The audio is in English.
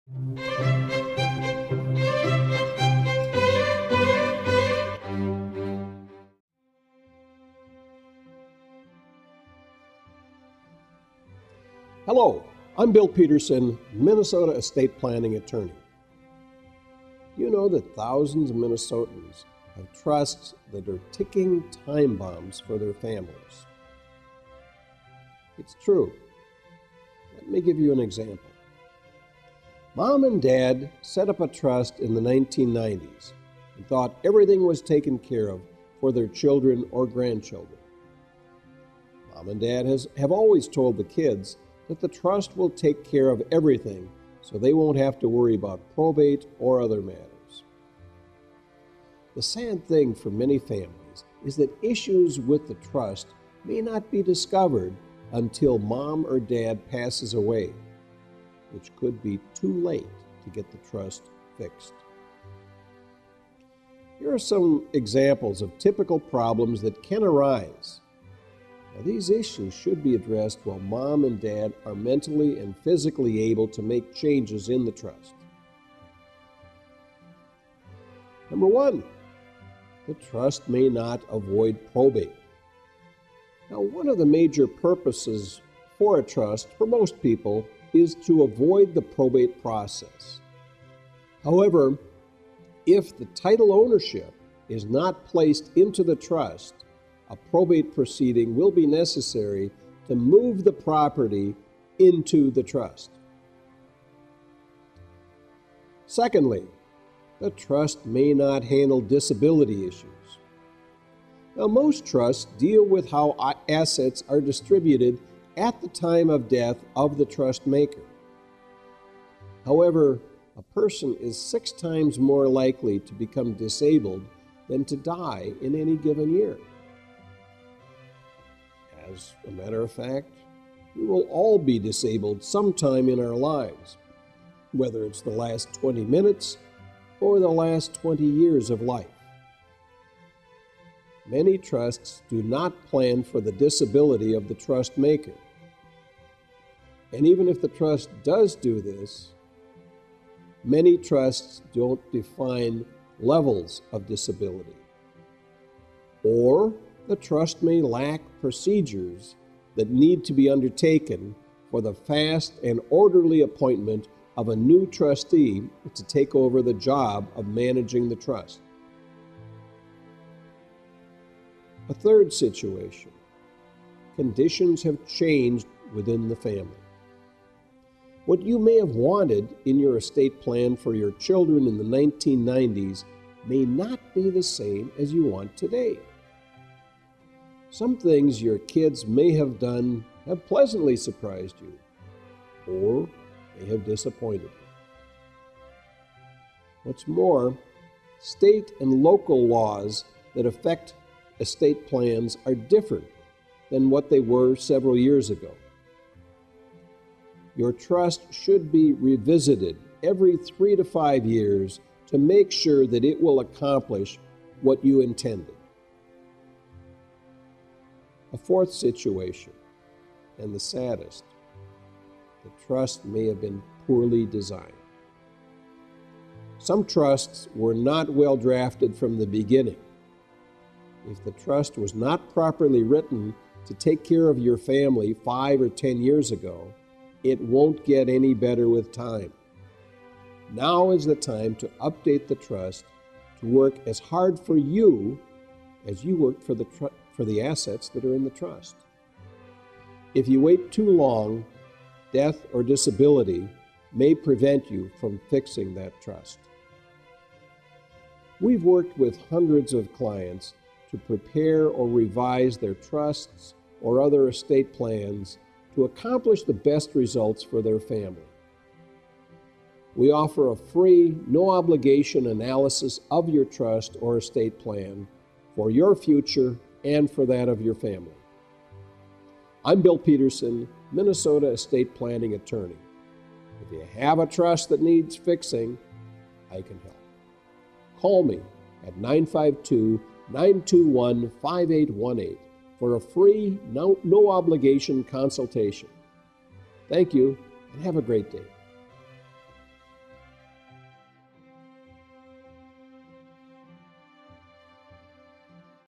Hello, I'm Bill Peterson, Minnesota estate planning attorney. You know that thousands of Minnesotans have trusts that are ticking time bombs for their families. It's true. Let me give you an example. Mom and Dad set up a trust in the 1990s and thought everything was taken care of for their children or grandchildren. Mom and Dad have always told the kids that the trust will take care of everything so they won't have to worry about probate or other matters. The sad thing for many families is that issues with the trust may not be discovered until Mom or Dad passes away, which could be too late to get the trust fixed. Here are some examples of typical problems that can arise. Now, these issues should be addressed while Mom and Dad are mentally and physically able to make changes in the trust. Number one, the trust may not avoid probate. Now, one of the major purposes for a trust for most people is to avoid the probate process. However, if the title ownership is not placed into the trust, a probate proceeding will be necessary to move the property into the trust. Secondly, the trust may not handle disability issues. Now, most trusts deal with how assets are distributed at the time of death of the trust maker. However, a person is 6 times more likely to become disabled than to die in any given year. As a matter of fact, we will all be disabled sometime in our lives, whether it's the last 20 minutes or the last 20 years of life. Many trusts do not plan for the disability of the trust maker. And even if the trust does do this, many trusts don't define levels of disability. Or the trust may lack procedures that need to be undertaken for the fast and orderly appointment of a new trustee to take over the job of managing the trust. A third situation: conditions have changed within the family. What you may have wanted in your estate plan for your children in the 1990s may not be the same as you want today. Some things your kids may have done have pleasantly surprised you, or may have disappointed you. What's more, state and local laws that affect estate plans are different than what they were several years ago. Your trust should be revisited every 3 to 5 years to make sure that it will accomplish what you intended. A fourth situation, and the saddest: the trust may have been poorly designed. Some trusts were not well drafted from the beginning. If the trust was not properly written to take care of your family 5 or 10 years ago, it won't get any better with time. Now is the time to update the trust to work as hard for you as you work for the assets that are in the trust. If you wait too long, death or disability may prevent you from fixing that trust. We've worked with hundreds of clients to prepare or revise their trusts or other estate plans to accomplish the best results for their family. We offer a free, no-obligation analysis of your trust or estate plan for your future and for that of your family. I'm Bill Peterson, Minnesota estate planning attorney. If you have a trust that needs fixing, I can help. Call me at 952-921-5818 for a free, no-obligation consultation. Thank you, and have a great day.